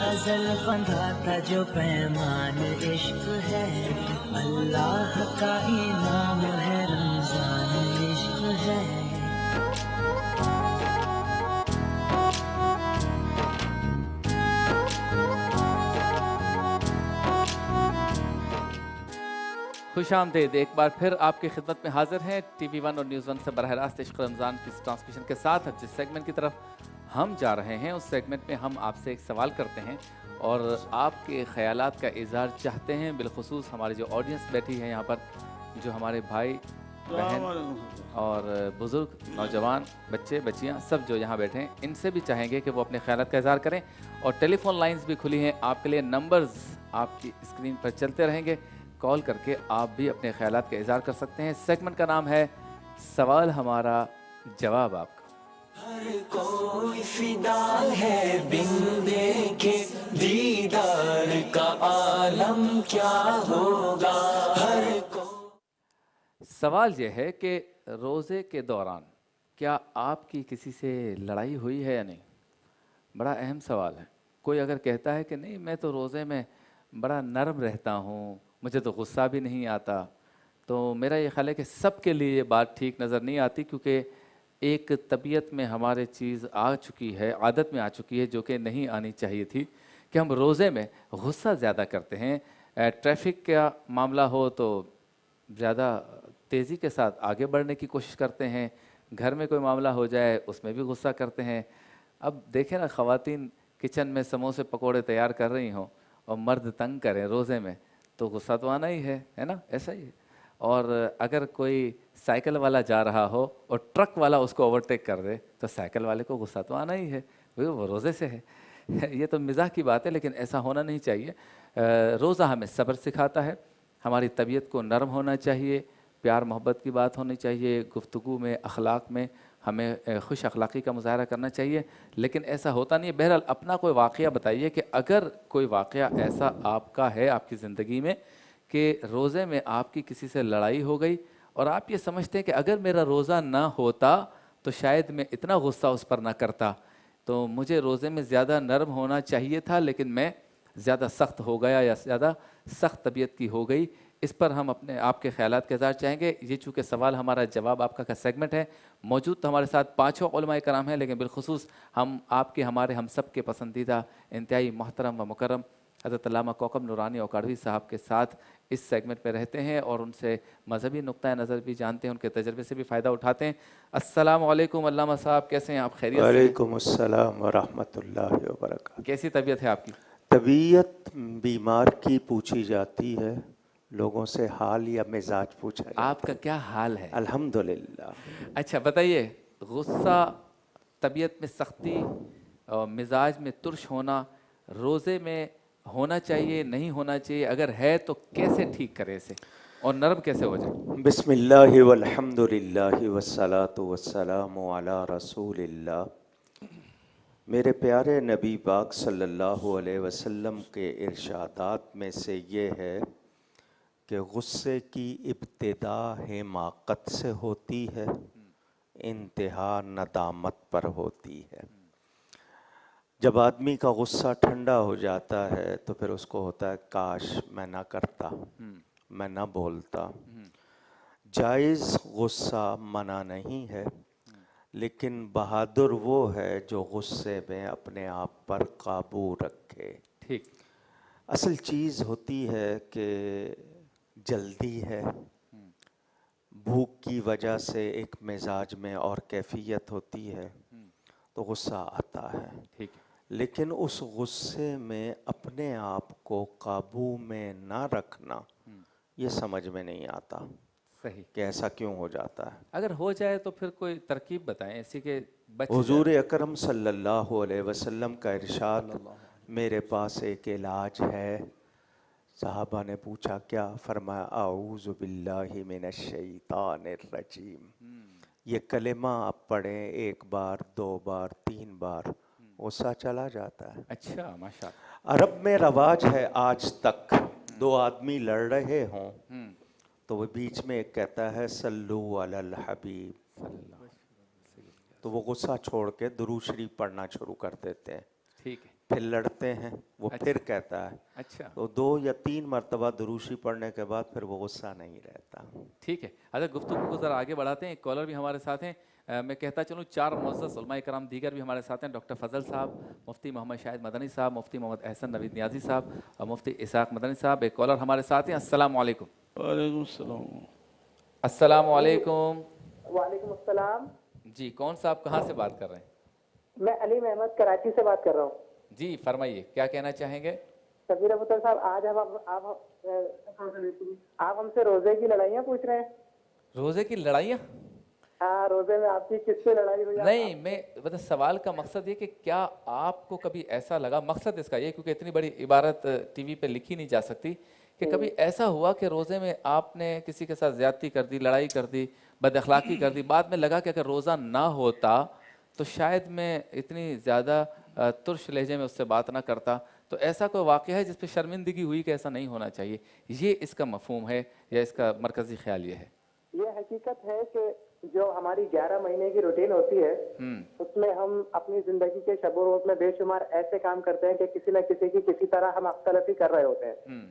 काजल बंधा था जो पैमान इश्क है, अल्लाह का इनाम है रमजान इश्क है। खुश आमदीद, एक बार फिर आपकी खिदमत में हाजिर हैं टीवी वन और न्यूज़ वन से बरह रास्त इश्क रमज़ान की ट्रांसमिशन के साथ। अब जिस सेगमेंट की तरफ हम जा रहे हैं उस सेगमेंट में हम आपसे एक सवाल करते हैं और आपके ख़यालात का इज़हार चाहते हैं। बिलखुसूस हमारी जो ऑडियंस बैठी है यहाँ पर, जो हमारे भाई बहन और बुज़ुर्ग, नौजवान, बच्चे बच्चियाँ सब जो यहाँ बैठे हैं, इनसे भी चाहेंगे कि वो अपने ख़यालात का इज़हार करें। और टेलीफोन लाइन्स भी खुली हैं आपके लिए, नंबर्स आपकी स्क्रीन पर चलते रहेंगे। कॉल करके आप भी अपने ख़यालात का इज़हार कर सकते हैं। सेगमेंट का नाम है सवाल हमारा जवाब आपका। हर कोई फिदा है बिन देखे दीदार का आलम क्या होगा। हर को सवाल यह है कि रोज़े के दौरान क्या आपकी किसी से लड़ाई हुई है या नहीं? बड़ा अहम सवाल है। कोई अगर कहता है कि नहीं मैं तो रोज़े में बड़ा नरम रहता हूँ, मुझे तो गुस्सा भी नहीं आता, तो मेरा ये ख्याल है कि सब के लिए ये बात ठीक नज़र नहीं आती, क्योंकि एक तबीयत में हमारे चीज़ आ चुकी है, आदत में आ चुकी है, जो कि नहीं आनी चाहिए थी, कि हम रोज़े में गुस्सा ज़्यादा करते हैं। ट्रैफिक का मामला हो तो ज़्यादा तेज़ी के साथ आगे बढ़ने की कोशिश करते हैं, घर में कोई मामला हो जाए उसमें भी गुस्सा करते हैं। अब देखें ना, ख़वातीन किचन में समोसे पकोड़े तैयार कर रही हों और मर्द तंग करें रोज़े में, तो गुस्सा तो आना ही है ना? ऐसा ही है। और अगर कोई साइकिल वाला जा रहा हो और ट्रक वाला उसको ओवरटेक कर दे, तो साइकिल वाले को गुस्सा तो आना ही है, वो रोज़े से है। ये तो मिज़ाह की बात है, लेकिन ऐसा होना नहीं चाहिए। रोज़ा हमें सब्र सिखाता है, हमारी तबीयत को नरम होना चाहिए, प्यार मोहब्बत की बात होनी चाहिए, गुफ्तगू में, अखलाक में हमें खुश अखलाक़ी का मुज़ाहरा करना चाहिए, लेकिन ऐसा होता नहीं है। बहरहाल अपना कोई वाक़या बताइए कि अगर कोई वाक़या ऐसा आपका है आपकी ज़िंदगी में कि रोज़े में आपकी किसी से लड़ाई हो गई और आप ये समझते हैं कि अगर मेरा रोज़ा ना होता तो शायद मैं इतना गुस्सा उस पर ना करता, तो मुझे रोज़े में ज़्यादा नरम होना चाहिए था, लेकिन मैं ज़्यादा सख्त हो गया या ज़्यादा सख्त तबीयत की हो गई। इस पर हम अपने आपके ख़यालात के इज़हार चाहेंगे। ये चूँकि सवाल हमारा जवाब आपका का सेगमेंट है, मौजूद तो हमारे साथ पाँचों उलमाए कराम हैं, लेकिन बिलखुसूस हम आपके हमारे हम सब के पसंदीदा इंतहाई मोहतरम व मुकर्रम हज़रत अल्लामा कौकब नूरानी औकाड़वी साहब के साथ इस सेगमेंट में रहते हैं और उनसे मजहबी नुक्ता नज़र भी जानते हैं, उनके तजर्बे से भी फ़ायदा उठाते हैं। अस्सलाम वालेकुम अल्लामा साहब, कैसे हैं आप? खैरियत से हैं? वालेकुम अस्सलाम व रहमतुल्लाहि व बरकातहू। कैसी तबीयत है आपकी? तबीयत बीमार की पूछी जाती है, लोगों से हाल या मिजाज पूछा जाता आपका है। क्या हाल है? अल्हम्दुलिल्लाह। अच्छा बताइए, गुस्सा, तबीयत में सख्ती और मिजाज में तुर्श होना रोज़े में होना चाहिए, नहीं होना चाहिए? अगर है तो कैसे ठीक करें इसे और नरम कैसे हो जाए? बिस्मिल्लाहि वल्हम्दुलिल्लाहि वस्सलातु वस्सलामु अला रसूलिल्लाह। मेरे प्यारे नबी पाक सल्लल्लाहु अलैहि वसल्लम के इरशादात में से ये है कि गुस्से की इब्तिदा हिमाकत से होती है, इंतहा नदामत पर होती है। जब आदमी का गुस्सा ठंडा हो जाता है तो फिर उसको होता है काश मैं ना करता, मैं ना बोलता। जायज़ गुस्सा मना नहीं है, लेकिन बहादुर वो है जो गुस्से में अपने आप पर काबू रखे। ठीक। असल चीज़ होती है कि जल्दी है, भूख की वजह से एक मिजाज में और कैफियत होती है तो गुस्सा आता है, ठीक है। लेकिन उस गुस्से में अपने आप को काबू में ना रखना ये समझ में नहीं आता सही। कि ऐसा क्यों हो जाता है। अगर हो जाए तो फिर कोई तरकीब बताएं इसी के बच हुजूर जाए। अकरम सल्लल्लाहु अलैहि वसल्लम का इरशाद, मेरे पास एक इलाज है। साहबा ने पूछा क्या? फरमाया आऊज़ु बिल्लाहि मिनश शैतानिर रजीम। ये कलेमा आप पढ़ें एक बार, दो बार, तीन बार, गुस्सा चला जाता है। अच्छा, माशा। अरब में रवाज है आज तक, दो आदमी लड़ रहे हों तो वो बीच में एक कहता है सल्लू अलल हबीब, तो वो गुस्सा छोड़ के दुरूद शरीफ पढ़ना शुरू कर देते हैं। ठीक है। फिर लड़ते हैं, वो फिर कहता है। अच्छा तो 2 या 3 मरतबा दुरूशी पढ़ने के बाद फिर वो गुस्सा नहीं रहता। ठीक है। अच्छा गुफ्तगू को ज़रा आगे बढ़ाते हैं, एक कॉलर भी हमारे साथ हैं। मैं कहता चलूँ 4 मुअज़्ज़ज़ उलमा कराम दीगर भी हमारे साथ हैं। डॉक्टर फ़ज़ल साहब, मुफ्ती मोहम्मद शाहिद मदनी साहब, मुफ्ती मोहम्मद एहसन नवीद नियाज़ी साहब और मुफ्ती इसाक मदनी साहब। एक कॉलर हमारे साथ हैं। अस्सलामु अलैकुम। वालेकुम सलाम। अस्सलामु अलैकुम। वालेकुम अस्सलाम। जी कौन साहब कहाँ से बात कर रहे हैं? मैं अलीम अहमद कराची से बात कर रहा हूँ। जी फरमाइए, क्या कहना चाहेंगे? शबीर अबूतर साहब, आज आप हमसे रोजे की लड़ाइयाँ पूछ रहे हैं। रोज़े की लड़ाइयाँ? हाँ, रोजे में आपकी किससे लड़ाई हुई? नहीं, मैं मतलब सवाल का मकसद ये कि क्या आपको कभी ऐसा लगा, मकसद इसका ये क्योंकि इतनी बड़ी इबारत टीवी पे लिखी नहीं जा सकती, कि कभी ऐसा हुआ कि रोज़े में आपने किसी के साथ ज़्यादती कर दी, लड़ाई कर दी, बदअखलाक़ी कर दी, बाद में लगा कि अगर रोज़ा ना होता तो शायद मैं इतनी ज़्यादा तुर्श लहजे में उससे बात ना करता, तो ऐसा कोई वाक़या है जिस पे शर्मिंदगी हुई कि ऐसा नहीं होना चाहिए? ये इसका मफ़हूम है या इसका मरकज़ी ख्याल ये है? ये हकीकत है कि जो हमारी 11 महीने की रूटीन होती है उसमें हम अपनी जिंदगी के शब रोज में बेशुमार ऐसे काम करते हैं कि किसी न किसी की किसी तरह हम अख्तलफी कर रहे होते हैं,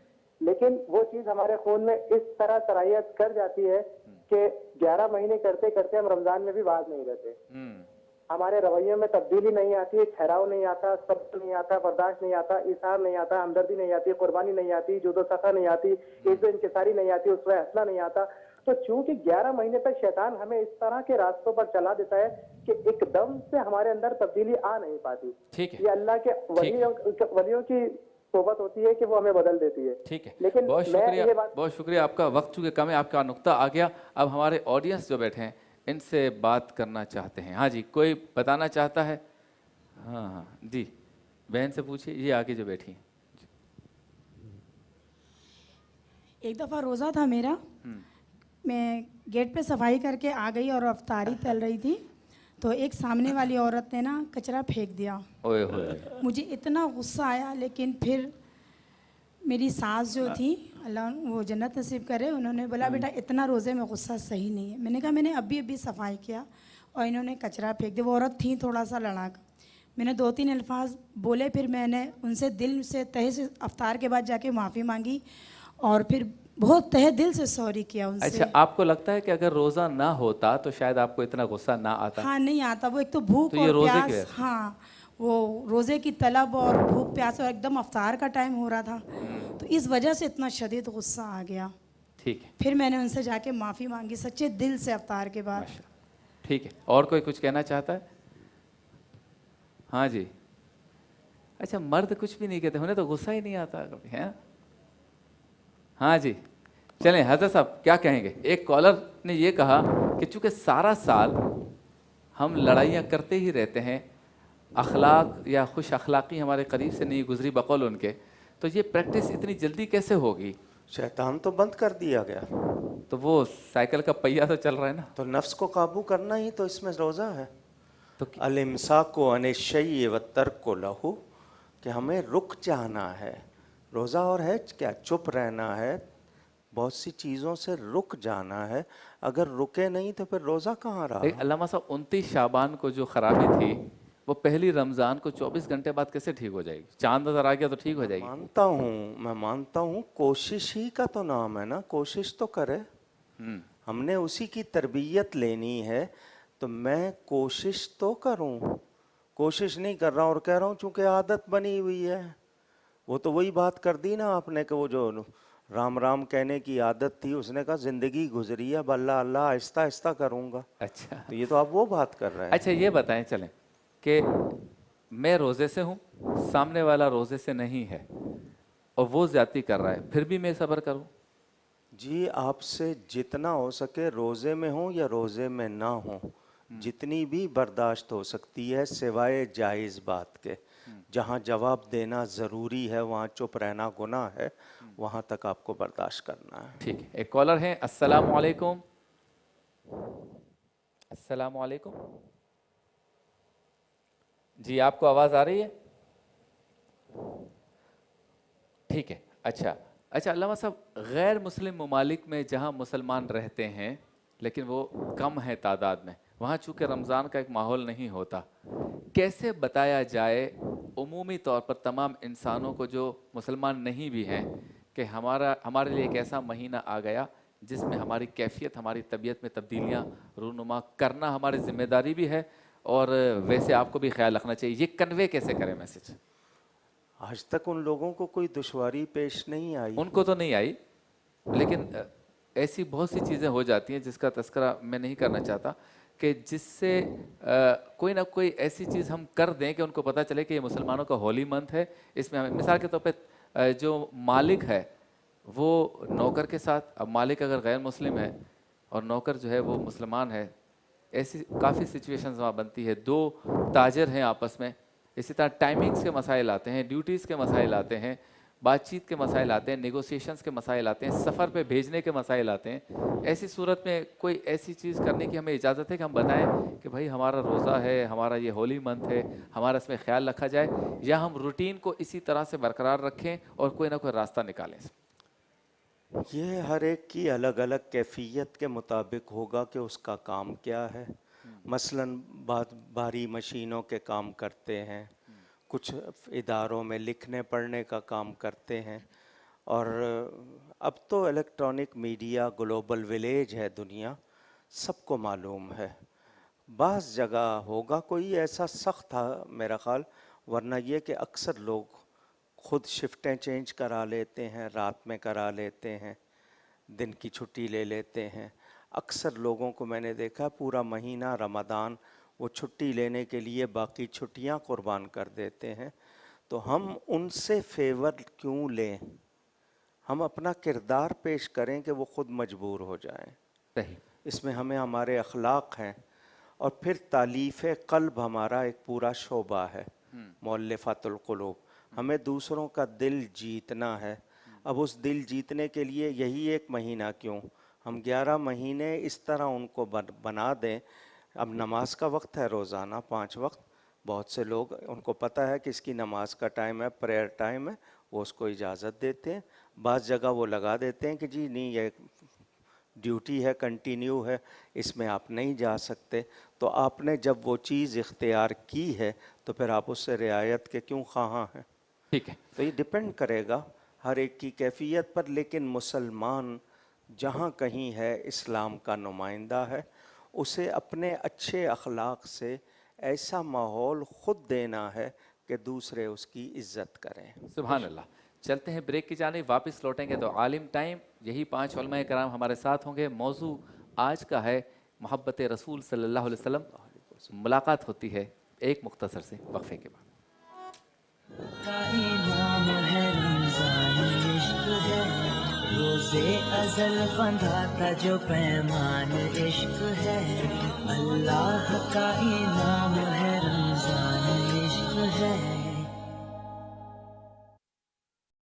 लेकिन वो चीज हमारे खून में इस तरह सरायत कर जाती है कि 11 महीने करते करते हम रमजान में भी बाज नहीं रहते। हमारे रवैये में तब्दीली नहीं आती, ठहराव नहीं आता, सब्र नहीं आता, बर्दाश्त नहीं आता, इसार नहीं आता, हमदर्दी नहीं आती, कुर्बानी नहीं आती, जुदो सखा नहीं आती, इज्जत इंकिसारी नहीं आती, उसमें हंसना नहीं आता। तो चूंकि 11 महीने तक शैतान हमें इस तरह के रास्तों पर चला देता है कि एकदम से हमारे अंदर तब्दीली आ नहीं पाती। ठीक है, ये अल्लाह के वलियों की सोबत होती है कि वो हमें बदल देती है। ठीक है, लेकिन बहुत शुक्रिया, ये बात बहुत शुक्रिया आपका। वक्त चूँकि कम है, आपका नुक्ता आ गया। अब हमारे ऑडियंस जो बैठे हैं इनसे बात करना चाहते हैं। हाँ जी, कोई बताना चाहता है? हाँ हाँ जी, बहन से पूछिए, ये आगे जो बैठी हैं। एक दफ़ा रोज़ा था मेरा, मैं गेट पे सफाई करके आ गई और अफ्तारी तल रही थी, तो एक सामने वाली औरत ने ना कचरा फेंक दिया। ओए होए। मुझे इतना गुस्सा आया, लेकिन फिर मेरी सास जो थी, अल्लाह वो जन्नत नसीब करे, उन्होंने बोला बेटा इतना रोज़े में गुस्सा सही नहीं है। मैंने कहा मैंने अभी अभी सफाई किया और इन्होंने कचरा फेंक दिया। वो औरत थी थोड़ा सा लड़ाक, मैंने 2-3 अल्फाज बोले, फिर मैंने उनसे दिल से तहे से अफ्तार के बाद जाके माफ़ी मांगी और फिर बहुत तहे दिल से सॉरी किया उनसे। अच्छा, आपको लगता है कि अगर रोज़ा ना होता तो शायद आपको इतना गुस्सा ना आता? हाँ, नहीं आता। वो एक तो भूख तो ये और रोज़े की प्यास, वजह से? हाँ वो रोज़े की तलब और भूख प्यास, और एकदम अफ्तार का टाइम हो रहा था, तो इस वजह से इतना शदीद गुस्सा आ गया। ठीक है, फिर मैंने उनसे जाके माफ़ी मांगी सच्चे दिल से अफ्तार के बाद। माशाल्लाह। ठीक है, और कोई कुछ कहना चाहता है? हाँ जी। अच्छा, मर्द कुछ भी नहीं कहते, उन्हें तो गुस्सा ही नहीं आता कभी, है? हाँ जी, चलें हज़रत साहब क्या कहेंगे? एक कॉलर ने ये कहा कि चूँकि सारा साल हम लड़ाइयाँ करते ही रहते हैं, अखलाक या खुश अखलाक़ी हमारे करीब से नहीं गुजरी बकौल उनके, तो ये प्रैक्टिस इतनी जल्दी कैसे होगी? शैतान तो बंद कर दिया गया, तो वो साइकिल का पहिया तो चल रहा है ना। तो नफ्स को काबू करना ही तो इसमें रोज़ा है। तो अल-इम्साकु अनिश-शय्इ व तर्कु लहू, कि हमें रुक जाना है। रोज़ा और है क्या? चुप रहना है, बहुत सी चीज़ों से रुक जाना है। अगर रुके नहीं तो फिर रोज़ा कहाँ रहा? अल्लामा साहब 29 शाबान को जो खराबी थी वो पहली रमज़ान को 24 घंटे बाद कैसे ठीक हो जाएगी? चांद नज़र आ गया तो ठीक हो जाएगी? मैं मानता हूँ, कोशिश ही का तो नाम है ना, कोशिश तो करे। हमने उसी की तरबियत लेनी है, तो मैं कोशिश तो करूँ। कोशिश नहीं कर रहा और कह रहा हूँ चूँकि आदत बनी हुई है। वो तो वही बात कर दी ना आपने कि वो जो राम राम कहने की आदत थी, उसने कहा जिंदगी गुजरी है, अल्लाह अल्लाह आहिस्ता आहिस्ता करूँगा। अच्छा, तो ये तो आप वो बात कर रहे हैं। अच्छा ये बताएं चलें कि मैं रोज़े से हूँ, सामने वाला रोज़े से नहीं है और वो ज़्यादती कर रहा है, फिर भी मैं सब्र करूँ? जी, आपसे जितना हो सके, रोज़े में हो या रोज़े में ना हो, जितनी भी बर्दाश्त हो सकती है, सिवाय जायज़ बात के। जहाँ जवाब देना ज़रूरी है वहाँ चुप रहना गुनाह है, वहाँ तक आपको बर्दाश्त करना है। ठीक है, एक कॉलर है। अस्सलामु अलैकुम। अस्सलामु अलैकुम जी, आपको आवाज़ आ रही है? ठीक है, अच्छा अल्लामा साहब, गैर मुस्लिम ममालिक में जहाँ मुसलमान रहते हैं लेकिन वो कम है तादाद में, वहाँ चूँकि रमज़ान का एक माहौल नहीं होता, कैसे बताया जाए عمومی طور پر تمام انسانوں کو جو مسلمان نہیں بھی ہیں کہ ہمارے لیے ایک ایسا مہینہ آ گیا جس میں ہماری کیفیت، ہماری طبیعت میں تبدیلیاں رونما کرنا ہماری ذمہ داری بھی ہے، اور ویسے آپ کو بھی خیال رکھنا چاہیے. یہ کنوے کیسے کریں میسج؟ آج تک ان لوگوں کو کوئی دشواری پیش نہیں آئی. ان کو تو نہیں آئی، لیکن ایسی بہت سی چیزیں ہو جاتی ہیں جس کا تذکرہ میں نہیں کرنا چاہتا، کہ جس سے کوئی نہ کوئی ایسی چیز ہم کر دیں کہ ان کو پتہ چلے کہ یہ مسلمانوں کا ہولی منتھ ہے. اس میں ہمیں مثال کے طور پہ جو مالک ہے وہ نوکر کے ساتھ، اب مالک اگر غیر مسلم ہے اور نوکر جو ہے وہ مسلمان ہے، ایسی کافی سچویشنز وہاں بنتی ہے. دو تاجر ہیں آپس میں، اسی طرح ٹائمنگز کے مسائل آتے ہیں، ڈیوٹیز کے مسائل آتے ہیں، بات چیت کے مسائل آتے ہیں، نیگوسیشنز کے مسائل آتے ہیں، سفر پہ بھیجنے کے مسائل آتے ہیں. ایسی صورت میں کوئی ایسی چیز کرنے کی ہمیں اجازت ہے کہ ہم بتائیں کہ بھائی ہمارا روزہ ہے، ہمارا یہ ہولی منتھ ہے، ہمارا اس میں خیال رکھا جائے، یا ہم روٹین کو اسی طرح سے برقرار رکھیں اور کوئی نہ کوئی راستہ نکالیں؟ یہ ہر ایک کی الگ الگ کیفیت کے مطابق ہوگا کہ اس کا کام کیا ہے. مثلاً بھاری مشینوں کے کام کرتے ہیں، کچھ اداروں میں لکھنے پڑھنے کا کام کرتے ہیں، اور اب تو الیکٹرانک میڈیا گلوبل ولیج ہے دنیا، سب کو معلوم ہے. بعض جگہ ہوگا کوئی ایسا سخت تھا میرا خیال، ورنہ یہ کہ اکثر لوگ خود شفٹیں چینج کرا لیتے ہیں، رات میں کرا لیتے ہیں، دن کی چھٹی لے لیتے ہیں. اکثر لوگوں کو میں نے دیکھا پورا مہینہ رمضان وہ چھٹی لینے کے لیے باقی چھٹیاں قربان کر دیتے ہیں. تو ہم ان سے فیور کیوں لیں؟ ہم اپنا کردار پیش کریں کہ وہ خود مجبور ہو جائیں. صحیح. اس میں ہمیں ہمارے اخلاق ہیں، اور پھر تالیف قلب ہمارا ایک پورا شعبہ ہے، مؤلفات القلوب. ہمیں دوسروں کا دل جیتنا ہے. اب اس دل جیتنے کے لیے یہی ایک مہینہ کیوں، ہم 11 مہینے اس طرح ان کو بنا دیں. اب نماز کا وقت ہے روزانہ 5 وقت، بہت سے لوگ ان کو پتہ ہے کہ اس کی نماز کا ٹائم ہے، پریئر ٹائم ہے، وہ اس کو اجازت دیتے ہیں. بعض جگہ وہ لگا دیتے ہیں کہ جی نہیں یہ ڈیوٹی ہے، کنٹینیو ہے، اس میں آپ نہیں جا سکتے. تو آپ نے جب وہ چیز اختیار کی ہے تو پھر آپ اس سے رعایت کے کیوں خواہاں ہیں؟ ٹھیک ہے. تو یہ ڈپینڈ کرے گا ہر ایک کی کیفیت پر. لیکن مسلمان جہاں کہیں ہے اسلام کا نمائندہ ہے، اسے اپنے اچھے اخلاق سے ایسا ماحول خود دینا ہے کہ دوسرے اس کی عزت کریں. سبحان اللہ. چلتے ہیں بریک کی جانب، واپس لوٹیں گے تو عالم ٹائم، یہی 5 علماء کرام ہمارے ساتھ ہوں گے. موضوع آج کا ہے محبت رسول صلی اللہ علیہ وسلم. ملاقات ہوتی ہے ایک مختصر سے وقفے کے بعد. کا انعام ہے رمضان عشق ہے، روزے ازل بندھا تھا جو پیمان عشق ہے، اللہ کا انعام ہے